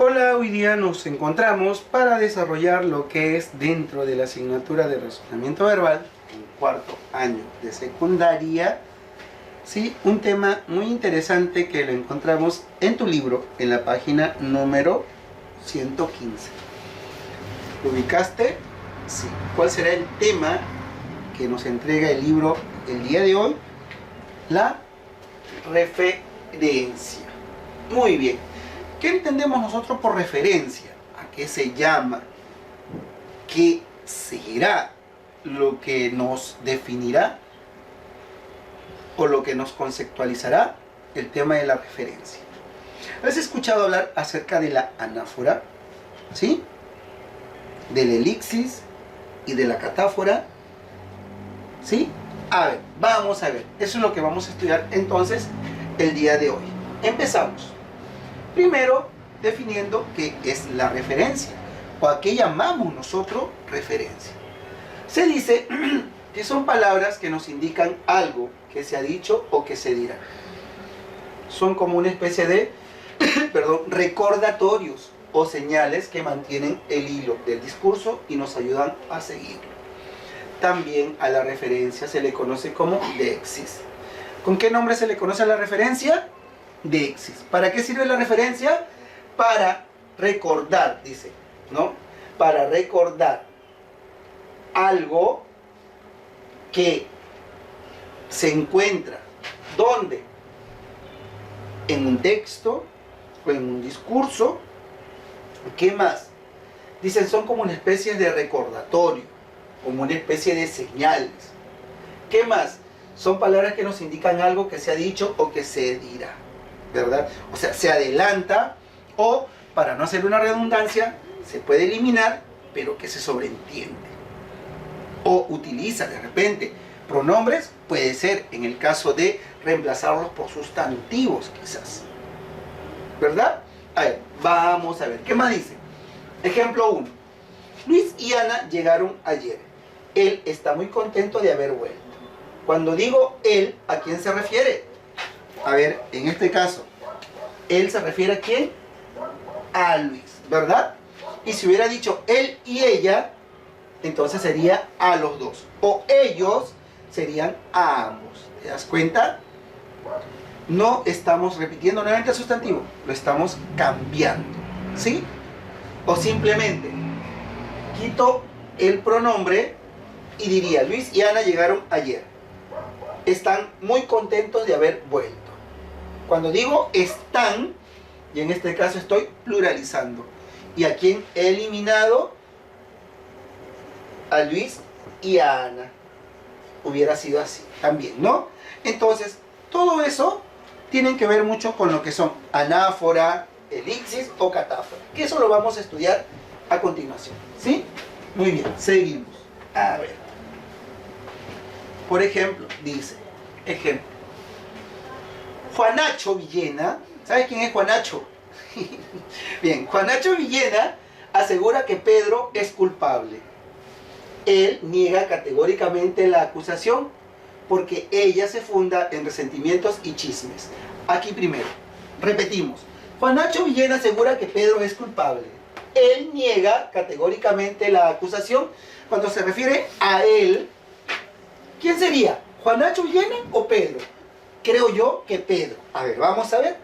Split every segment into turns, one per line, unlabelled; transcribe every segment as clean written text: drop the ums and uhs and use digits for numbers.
Hola, hoy día nos encontramos para desarrollar lo que es dentro de la asignatura de razonamiento verbal en cuarto año de secundaria, ¿sí? Un tema muy interesante que lo encontramos en tu libro, en la página número 115. ¿Lo ubicaste? Sí. ¿Cuál será el tema que nos entrega el libro el día de hoy? La referencia. Muy bien. ¿Qué entendemos nosotros por referencia? ¿A qué se llama? ¿Qué será lo que nos definirá o lo que nos conceptualizará el tema de la referencia? ¿Has escuchado hablar acerca de la anáfora? ¿Sí? Del elixis y de la catáfora. ¿Sí? A ver, vamos a ver. Eso es lo que vamos a estudiar entonces el día de hoy. Empezamos. Primero, definiendo qué es la referencia, o a qué llamamos nosotros referencia. Se dice que son palabras que nos indican algo que se ha dicho o que se dirá. Son como una especie de recordatorios o señales que mantienen el hilo del discurso y nos ayudan a seguirlo. También a la referencia se le conoce como deixis. ¿Con qué nombre se le conoce a la referencia? Deixis. ¿Para qué sirve la referencia? Para recordar, dice, ¿no? Para recordar algo que se encuentra, ¿dónde? En un texto o en un discurso. ¿Qué más? Dicen, son como una especie de recordatorio, como una especie de señales. ¿Qué más? Son palabras que nos indican algo que se ha dicho o que se dirá, ¿verdad? O sea, se adelanta o, para no hacer una redundancia, se puede eliminar, pero que se sobreentiende. O utiliza de repente pronombres, puede ser en el caso de reemplazarlos por sustantivos quizás, ¿verdad? A ver, vamos a ver, ¿qué más dice? Ejemplo 1. Luis y Ana llegaron ayer. Él está muy contento de haber vuelto. Cuando digo él, ¿a quién se refiere? A ver, en este caso, él se refiere a quién? A Luis, ¿verdad? Y si hubiera dicho él y ella, entonces sería a los dos. O ellos serían a ambos. ¿Te das cuenta? No estamos repitiendo nuevamente el sustantivo, lo estamos cambiando, ¿sí? O simplemente quito el pronombre y diría, Luis y Ana llegaron ayer. Están muy contentos de haber vuelto. Cuando digo están, y en este caso estoy pluralizando. ¿Y a quién he eliminado? A Luis y a Ana. Hubiera sido así también, ¿no? Entonces, todo eso tienen que ver mucho con lo que son anáfora, elixis o catáfora. Que eso lo vamos a estudiar a continuación, ¿sí? Muy bien, seguimos. A ver. Por ejemplo, dice, ejemplo. Juanacho Villena, ¿sabes quién es Juanacho? Bien, Juanacho Villena asegura que Pedro es culpable. Él niega categóricamente la acusación porque ella se funda en resentimientos y chismes. Aquí primero, repetimos. Juanacho Villena asegura que Pedro es culpable. Él niega categóricamente la acusación. Cuando se refiere a él, ¿quién sería? ¿Juanacho Villena o Pedro? Creo yo que Pedro. A ver, vamos a ver.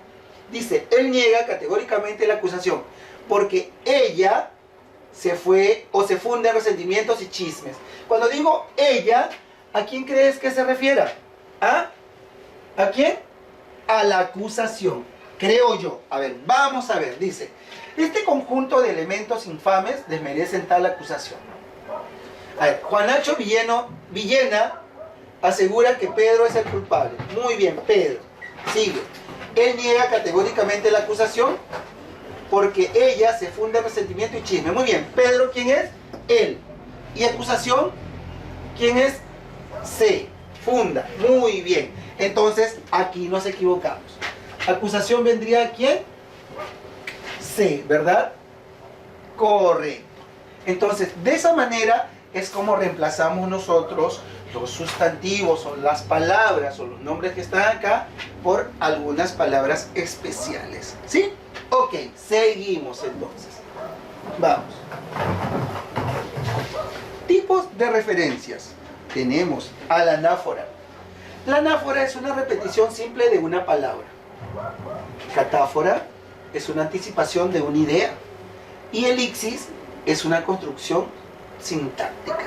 Dice, él niega categóricamente la acusación porque ella se fue o se funde en resentimientos y chismes. Cuando digo ella, ¿a quién crees que se refiera? ¿A quién? A la acusación. Creo yo. A ver, vamos a ver. Dice, este conjunto de elementos infames desmerecen tal acusación. A ver, Juanacho Villena asegura que Pedro es el culpable. Muy bien, Pedro. Sigue. Él niega categóricamente la acusación porque ella se funde en resentimiento y chisme. Muy bien, Pedro, ¿quién es? Él. ¿Y acusación? ¿Quién es? Se funda. Muy bien. Entonces, aquí nos equivocamos. Acusación vendría a quién? Se, ¿verdad? Correcto. Entonces, de esa manera es como reemplazamos nosotros los sustantivos o las palabras o los nombres que están acá por algunas palabras especiales, ¿sí? Ok, seguimos entonces. Vamos. Tipos de referencias. Tenemos a la anáfora. La anáfora es una repetición simple de una palabra. Catáfora es una anticipación de una idea. Y elixis es una construcción sintáctica.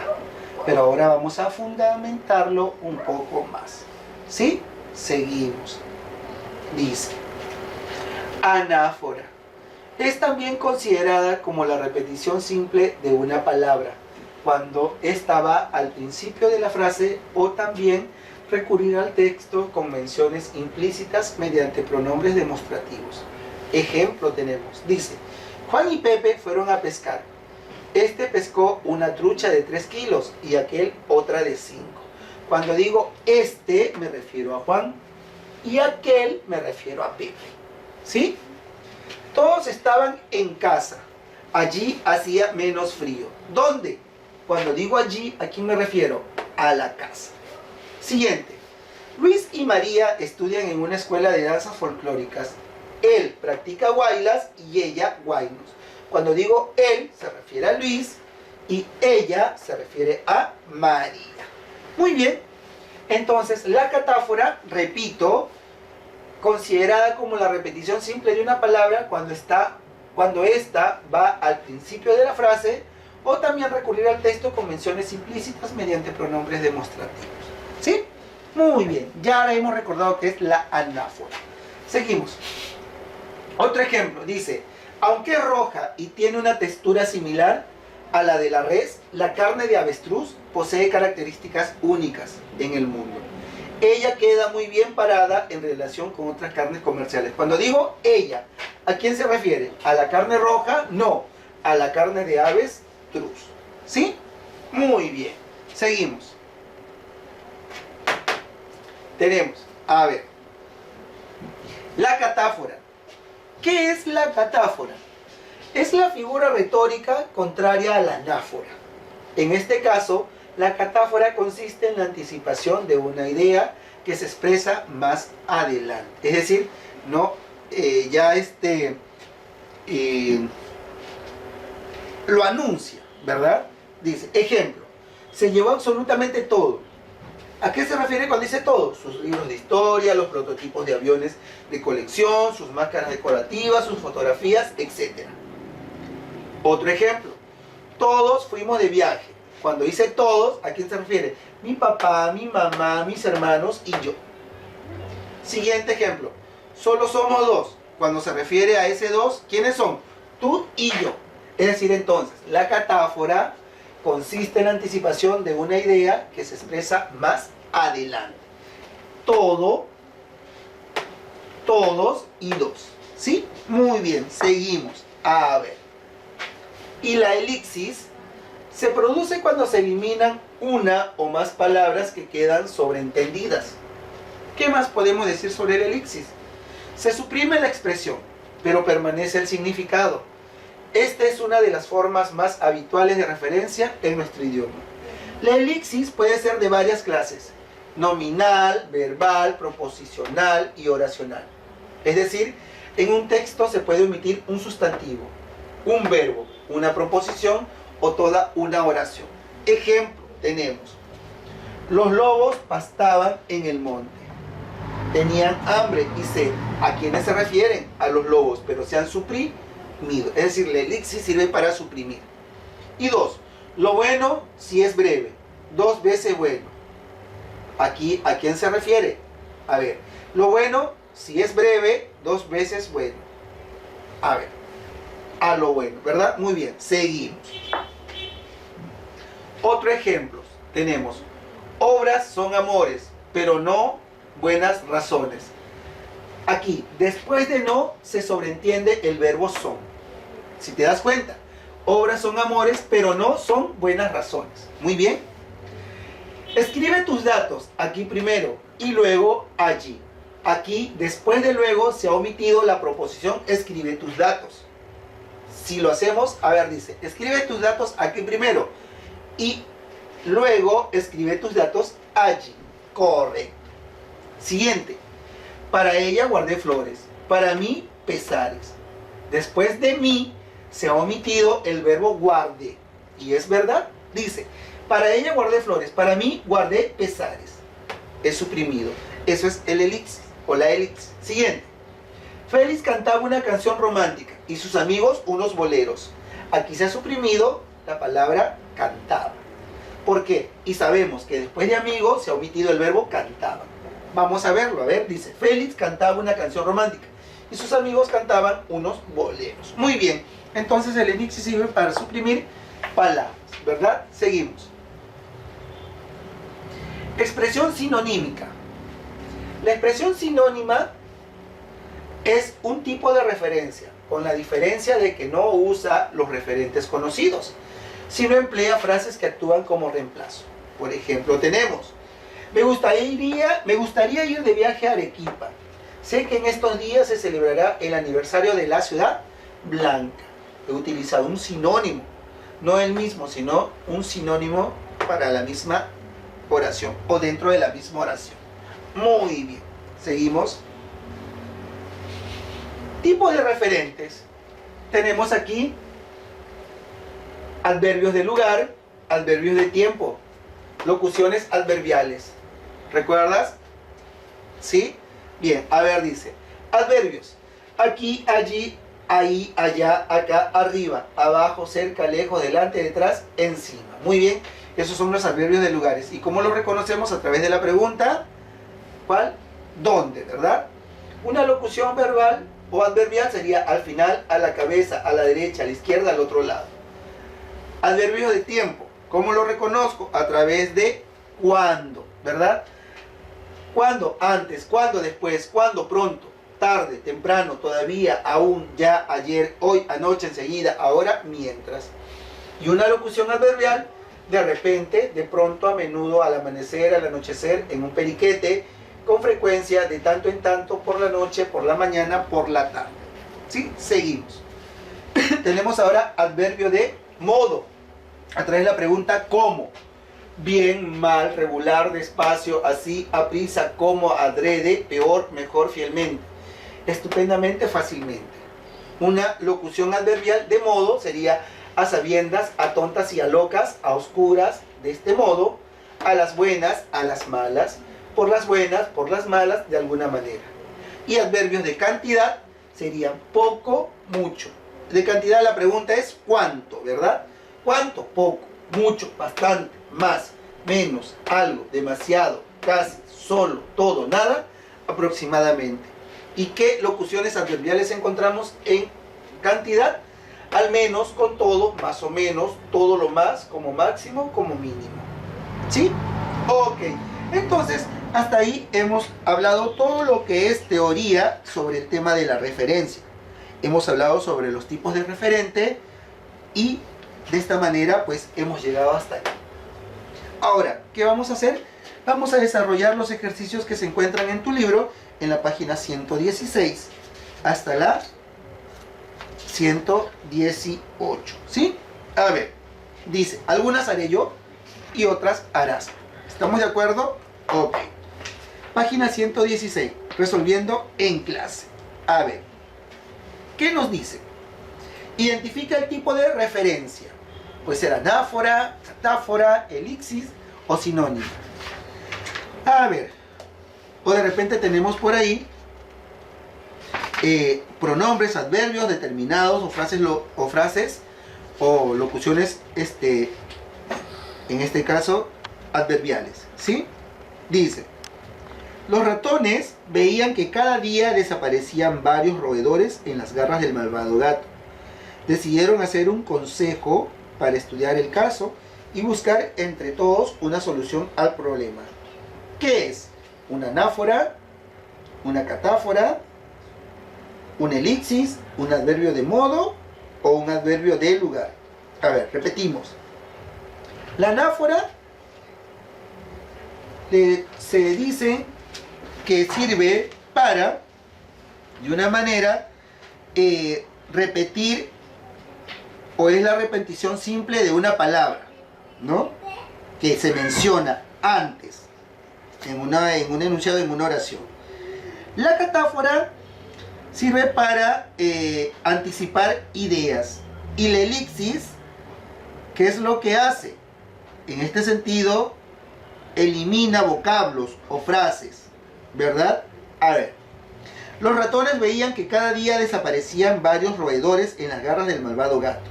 Pero ahora vamos a fundamentarlo un poco más. ¿Sí? Seguimos. Dice, anáfora es también considerada como la repetición simple de una palabra, cuando ésta va al principio de la frase, o también recurrir al texto con menciones implícitas mediante pronombres demostrativos. Ejemplo tenemos, dice, Juan y Pepe fueron a pescar. Este pescó una trucha de 3 kilos y aquel otra de 5. Cuando digo este, me refiero a Juan, y aquel me refiero a Pepe. ¿Sí? Todos estaban en casa. Allí hacía menos frío. ¿Dónde? Cuando digo allí, ¿a quién me refiero? A la casa. Siguiente. Luis y María estudian en una escuela de danzas folclóricas. Él practica guaylas y ella guaynos. Cuando digo él, se refiere a Luis y ella se refiere a María. Muy bien. Entonces, la catáfora, repito, considerada como la repetición simple de una palabra cuando ésta va al principio de la frase, o también recurrir al texto con menciones implícitas mediante pronombres demostrativos. ¿Sí? Muy bien, ya hemos recordado que es la anáfora. Seguimos. Otro ejemplo, dice, aunque es roja y tiene una textura similar a la de la res, la carne de avestruz posee características únicas en el mundo. Ella queda muy bien parada en relación con otras carnes comerciales. Cuando digo ella, ¿a quién se refiere? ¿A la carne roja? No, a la carne de avestruz. ¿Sí? Muy bien. Seguimos. Tenemos, a ver, la catáfora. ¿Qué es la catáfora? Es la figura retórica contraria a la anáfora. En este caso, la catáfora consiste en la anticipación de una idea que se expresa más adelante. Es decir, no lo anuncia, ¿verdad? Dice, ejemplo, se llevó absolutamente todo. ¿A qué se refiere cuando dice todo? Sus libros de historia, los prototipos de aviones de colección, sus máscaras decorativas, sus fotografías, etc. Otro ejemplo, todos fuimos de viaje. Cuando dice todos, ¿a quién se refiere? Mi papá, mi mamá, mis hermanos y yo. Siguiente ejemplo, solo somos dos. Cuando se refiere a ese dos, ¿quiénes son? Tú y yo. Es decir, entonces, la catáfora consiste en la anticipación de una idea que se expresa más adelante. Todo, todos y dos. ¿Sí? Muy bien, seguimos. A ver. Y la elixis se produce cuando se eliminan una o más palabras que quedan sobreentendidas. ¿Qué más podemos decir sobre el elixis? Se suprime la expresión, pero permanece el significado. Esta es una de las formas más habituales de referencia en nuestro idioma. La elixis puede ser de varias clases: nominal, verbal, proposicional y oracional. Es decir, en un texto se puede omitir un sustantivo, un verbo, una proposición o toda una oración. Ejemplo, tenemos: los lobos pastaban en el monte. Tenían hambre y sed. ¿A quiénes se refieren? A los lobos, pero se han suprimido. Es decir, la elixis sirve para suprimir. Y dos, lo bueno si es breve, 2 veces bueno. Aquí, ¿a quién se refiere? A ver, lo bueno si es breve, 2 veces bueno. A ver, a lo bueno, ¿verdad? Muy bien, seguimos. Otro ejemplo, tenemos, obras son amores, pero no buenas razones. Aquí, después de no, se sobreentiende el verbo son. Si te das cuenta, obras son amores, pero no son buenas razones. Muy bien. Escribe tus datos aquí primero y luego allí. Aquí, después de luego, se ha omitido la proposición escribe tus datos. Si lo hacemos, a ver, dice, escribe tus datos aquí primero y luego escribe tus datos allí. Correcto. Siguiente. Para ella guardé flores, para mí pesares. Después de mí se ha omitido el verbo guardé. Y es verdad, dice, para ella guardé flores, para mí guardé pesares. Es suprimido. Eso es el elixir o la elixir. Siguiente. Félix cantaba una canción romántica y sus amigos unos boleros. Aquí se ha suprimido la palabra cantaba. ¿Por qué? Y sabemos que después de amigos se ha omitido el verbo cantaba. Vamos a verlo, a ver, dice, Félix cantaba una canción romántica y sus amigos cantaban unos boleros. Muy bien, entonces el elixir sirve para suprimir palabras, ¿verdad? Seguimos. Expresión sinonímica. La expresión sinónima es un tipo de referencia, con la diferencia de que no usa los referentes conocidos, sino emplea frases que actúan como reemplazo. Por ejemplo, tenemos, me gustaría ir de viaje a Arequipa. Sé que en estos días se celebrará el aniversario de la ciudad blanca. He utilizado un sinónimo, no el mismo, sino un sinónimo para la misma oración o dentro de la misma oración. Muy bien, seguimos. Tipo de referentes. Tenemos aquí adverbios de lugar, adverbios de tiempo, locuciones adverbiales. ¿Recuerdas? ¿Sí? Bien, a ver, dice, adverbios. Aquí, allí, ahí, allá, acá, arriba, abajo, cerca, lejos, delante, detrás, encima. Muy bien, esos son los adverbios de lugares. ¿Y cómo los reconocemos? A través de la pregunta, ¿cuál? ¿Dónde? ¿Verdad? Una locución verbal o adverbial sería al final, a la cabeza, a la derecha, a la izquierda, al otro lado. Adverbios de tiempo, ¿cómo lo reconozco? A través de cuándo, ¿verdad? ¿Cuándo? Antes, ¿cuándo? Después, ¿cuándo? Pronto, tarde, temprano, todavía, aún, ya, ayer, hoy, anoche, enseguida, ahora, mientras. Y una locución adverbial, de repente, de pronto, a menudo, al amanecer, al anochecer, en un periquete, con frecuencia, de tanto en tanto, por la noche, por la mañana, por la tarde. ¿Sí? Seguimos. Tenemos ahora adverbio de modo, a través de la pregunta ¿cómo? Bien, mal, regular, despacio, así, aprisa, como, adrede, peor, mejor, fielmente, estupendamente, fácilmente. Una locución adverbial de modo sería a sabiendas, a tontas y a locas, a oscuras, de este modo, a las buenas, a las malas, por las buenas, por las malas, de alguna manera. Y adverbios de cantidad serían poco, mucho. De cantidad la pregunta es ¿cuánto? ¿Verdad? ¿Cuánto? Poco, mucho, bastante, más, menos, algo, demasiado, casi, solo, todo, nada, aproximadamente. ¿Y qué locuciones adverbiales encontramos en cantidad? Al menos, con todo, más o menos, todo lo más, como máximo, como mínimo. ¿Sí? Ok. Entonces, hasta ahí hemos hablado todo lo que es teoría sobre el tema de la referencia. Hemos hablado sobre los tipos de referente y de esta manera pues hemos llegado hasta aquí. Ahora, ¿qué vamos a hacer? Vamos a desarrollar los ejercicios que se encuentran en tu libro en la página 116 hasta la 118. ¿Sí? A ver, dice, algunas haré yo y otras harás. ¿Estamos de acuerdo? Ok. Página 116, resolviendo en clase. A ver, ¿qué nos dice? Identifica el tipo de referencia. Puede ser anáfora, catáfora, elixir o sinónimo. A ver, o de repente tenemos por ahí pronombres, adverbios determinados o frases o locuciones, en este caso, adverbiales. ¿Sí? Dice, los ratones veían que cada día desaparecían varios roedores en las garras del malvado gato. Decidieron hacer un consejo para estudiar el caso y buscar entre todos una solución al problema. ¿Qué es? ¿Una anáfora? ¿Una catáfora? ¿Un elixir? ¿Un adverbio de modo? ¿O un adverbio de lugar? A ver, repetimos. La anáfora se dice que sirve para, de una manera, repetir, o es la repetición simple de una palabra, ¿no? Que se menciona antes, en un enunciado, en una oración. La catáfora Sirve para anticipar ideas. Y la elipsis, ¿qué es lo que hace? En este sentido, elimina vocablos o frases, ¿verdad? A ver, los ratones veían que cada día desaparecían varios roedores en las garras del malvado gato.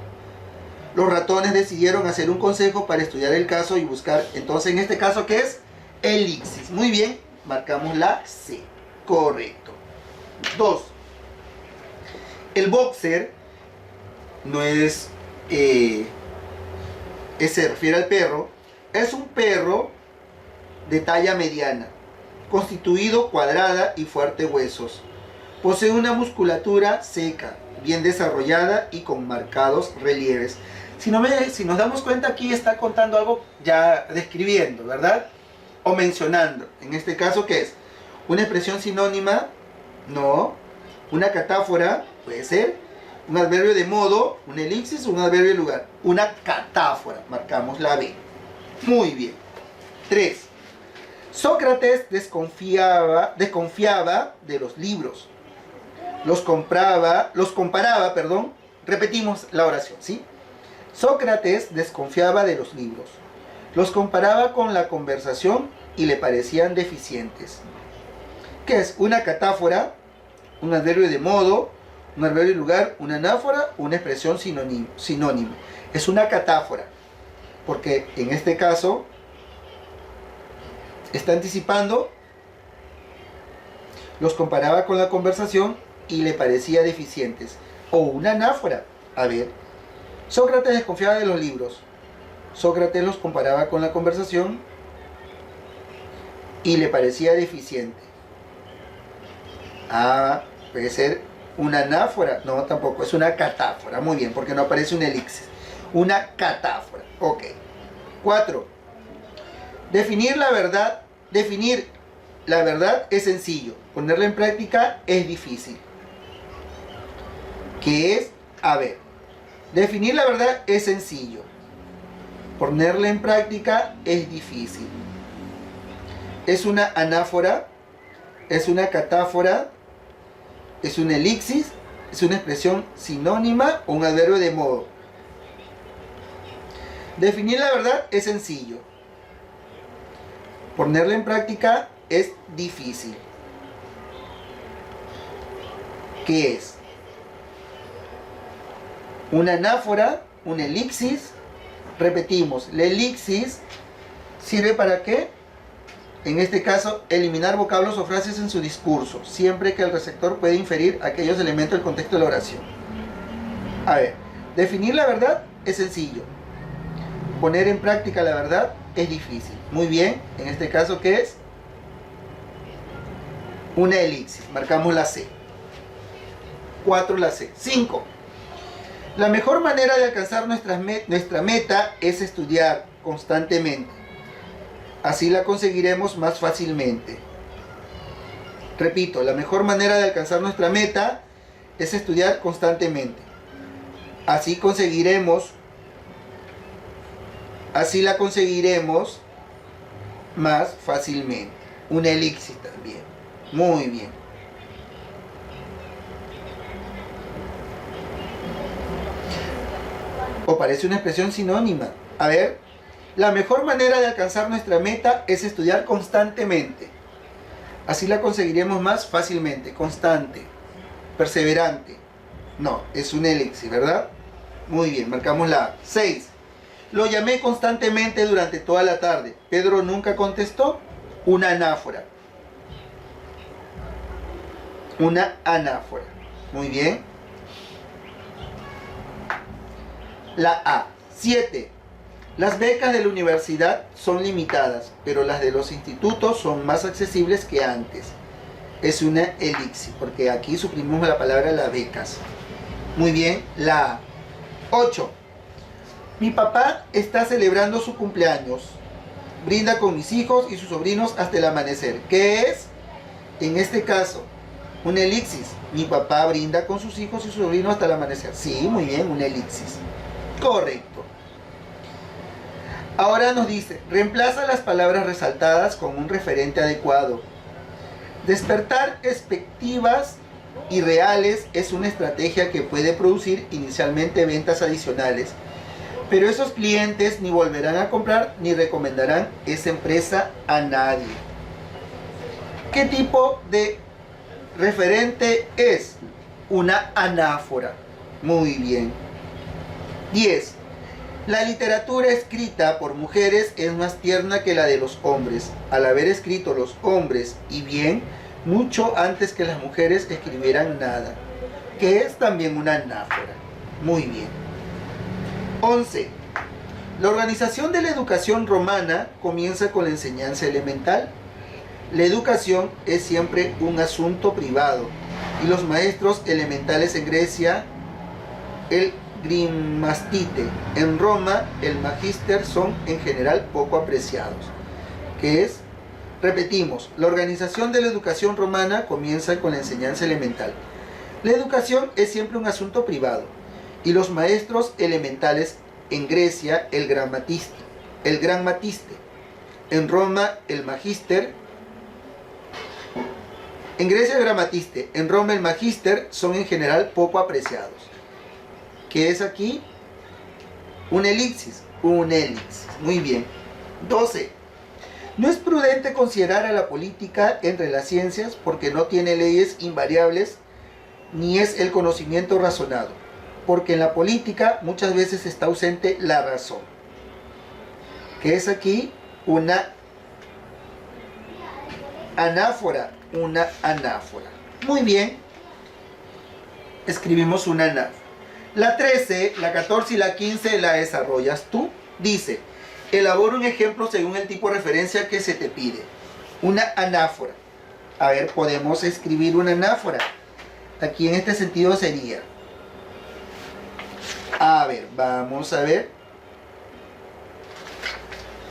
Los ratones decidieron hacer un consejo para estudiar el caso y buscar, entonces en este caso, ¿qué es? Elipsis. Muy bien, marcamos la C. Correcto. 2. El boxer no es, se refiere al perro, es un perro de talla mediana, constituido cuadrada y fuerte huesos. Posee una musculatura seca, bien desarrollada y con marcados relieves. Si nos damos cuenta, aquí está contando algo ya describiendo, ¿verdad? O mencionando. En este caso, ¿qué es? ¿Una expresión sinónima? No. ¿Una catáfora? Puede ser. ¿Un adverbio de modo? ¿Un elipsis o un adverbio de lugar? Una catáfora. Marcamos la B. Muy bien. 3. Sócrates desconfiaba de los libros. Los comparaba, repetimos la oración, ¿sí? Sócrates desconfiaba de los libros. Los comparaba con la conversación y le parecían deficientes. ¿Qué es? Una catáfora, un adverbio de modo, un adverbio de lugar, una anáfora, una expresión sinónima. Es una catáfora, porque en este caso está anticipando, los comparaba con la conversación y le parecía deficientes. O una anáfora. A ver, Sócrates desconfiaba de los libros. Sócrates los comparaba con la conversación y le parecía deficiente. Ah, puede ser una anáfora. No, tampoco, es una catáfora. Muy bien, porque no aparece un elipsis. Una catáfora. Ok. 4. Definir la verdad es sencillo. Ponerla en práctica es difícil. ¿Qué es? A ver, definir la verdad es sencillo. Ponerla en práctica es difícil. Es una anáfora, es una catáfora, es una elipsis, es una expresión sinónima o un adverbio de modo. Definir la verdad es sencillo. Ponerla en práctica es difícil. ¿Qué es? Una anáfora, una elipsis. Repetimos, la elipsis sirve para ¿qué? En este caso, eliminar vocablos o frases en su discurso, siempre que el receptor pueda inferir aquellos elementos del contexto de la oración. A ver, definir la verdad es sencillo. Poner en práctica la verdad es difícil. Muy bien, en este caso, ¿qué es? Una elipsis. Marcamos la C. 4 la C. 5. La mejor manera de alcanzar nuestra meta es estudiar constantemente. Así la conseguiremos más fácilmente. Repito, la mejor manera de alcanzar nuestra meta es estudiar constantemente. Así la conseguiremos más fácilmente. Una elipsis también. Muy bien. O parece una expresión sinónima. A ver, la mejor manera de alcanzar nuestra meta es estudiar constantemente. Así la conseguiremos más fácilmente. Constante, perseverante. No, es un elipsis, ¿verdad? Muy bien, marcamos la A. 6. Lo llamé constantemente durante toda la tarde. Pedro nunca contestó. Una anáfora. Una anáfora. Muy bien. La A. 7. Las becas de la universidad son limitadas, pero las de los institutos son más accesibles que antes. Es una elipsis, porque aquí suprimimos la palabra las becas. Muy bien. La A. 8. Mi papá está celebrando su cumpleaños. Brinda con mis hijos y sus sobrinos hasta el amanecer. ¿Qué es? En este caso, una elipsis. Mi papá brinda con sus hijos y sus sobrinos hasta el amanecer. Sí, muy bien, una elipsis. Correcto. Ahora nos dice, reemplaza las palabras resaltadas con un referente adecuado. Despertar expectativas y reales es una estrategia que puede producir inicialmente ventas adicionales, pero esos clientes ni volverán a comprar ni recomendarán esa empresa a nadie. ¿Qué tipo de referente es? Una anáfora. Muy bien. 10. La literatura escrita por mujeres es más tierna que la de los hombres, al haber escrito los hombres, y bien, mucho antes que las mujeres escribieran nada, que es también una anáfora. Muy bien. 11. La organización de la educación romana comienza con la enseñanza elemental. La educación es siempre un asunto privado, y los maestros elementales en Grecia, el grimastite, en Roma, el magister, son en general poco apreciados. ¿Qué es? Repetimos, la organización de la educación romana comienza con la enseñanza elemental. La educación es siempre un asunto privado, y los maestros elementales en Grecia, el gran matiste, en Roma, el magister. En Grecia el gramatiste, en Roma el magister, son en general poco apreciados. ¿Qué es aquí? Un elixis. Muy bien. 12. No es prudente considerar a la política entre las ciencias porque no tiene leyes invariables ni es el conocimiento razonado, porque en la política muchas veces está ausente la razón. ¿Qué es aquí? Una anáfora. Muy bien. Escribimos una anáfora. La 13, la 14 y la 15 la desarrollas tú. Dice, elabora un ejemplo según el tipo de referencia que se te pide. Una anáfora. A ver, podemos escribir una anáfora. Aquí en este sentido sería. A ver, vamos a ver.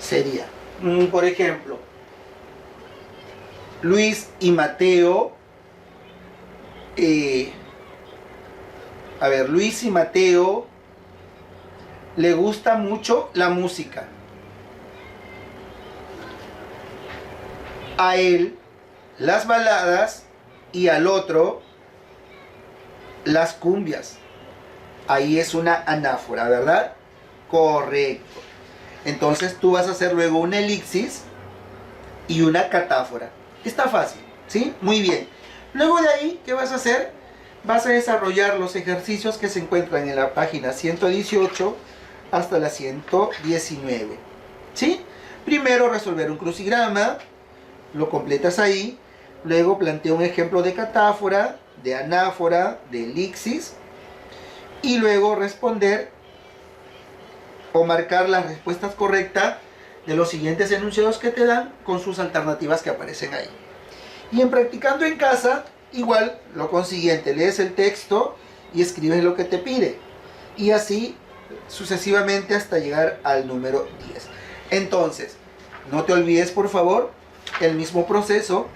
Sería, por ejemplo, Luis y Mateo. Luis y Mateo le gusta mucho la música. A él las baladas y al otro las cumbias. Ahí es una anáfora, ¿verdad? Correcto. Entonces tú vas a hacer luego una elixis y una catáfora. Está fácil, ¿sí? Muy bien. Luego de ahí, ¿qué vas a hacer? Vas a desarrollar los ejercicios que se encuentran en la página 118 hasta la 119. ¿Sí? Primero resolver un crucigrama, lo completas ahí. Luego plantea un ejemplo de catáfora, de anáfora, de elixis. Y luego responder o marcar las respuestas correctas de los siguientes enunciados que te dan con sus alternativas que aparecen ahí. Y en practicando en casa, igual lo consiguiente, lees el texto y escribes lo que te pide. Y así sucesivamente hasta llegar al número 10. Entonces, no te olvides por favor, el mismo proceso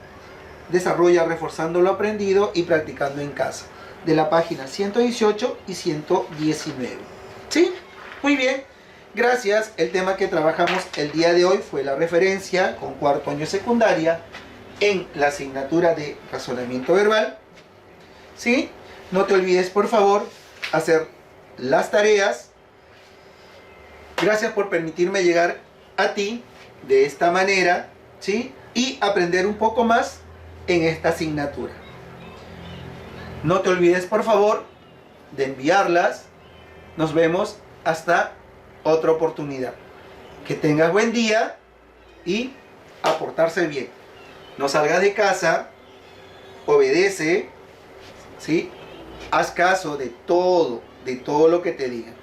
desarrolla reforzando lo aprendido y practicando en casa, de la página 118 y 119. ¿Sí? Muy bien. Gracias. El tema que trabajamos el día de hoy fue la referencia con cuarto año secundaria en la asignatura de razonamiento verbal. ¿Sí? No te olvides, por favor, hacer las tareas. Gracias por permitirme llegar a ti de esta manera, ¿sí? Y aprender un poco más en esta asignatura. No te olvides, por favor, de enviarlas. Nos vemos hasta otra oportunidad. Que tengas buen día y a portarse bien. No salgas de casa, obedece, ¿sí? Haz caso de todo lo que te digan.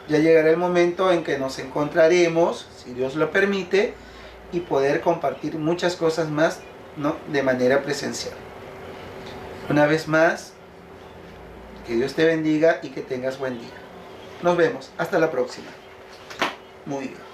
Ya llegará el momento en que nos encontraremos, si Dios lo permite, y poder compartir muchas cosas más, ¿no? De manera presencial. Una vez más, que Dios te bendiga y que tengas buen día. Nos vemos. Hasta la próxima. Muy bien.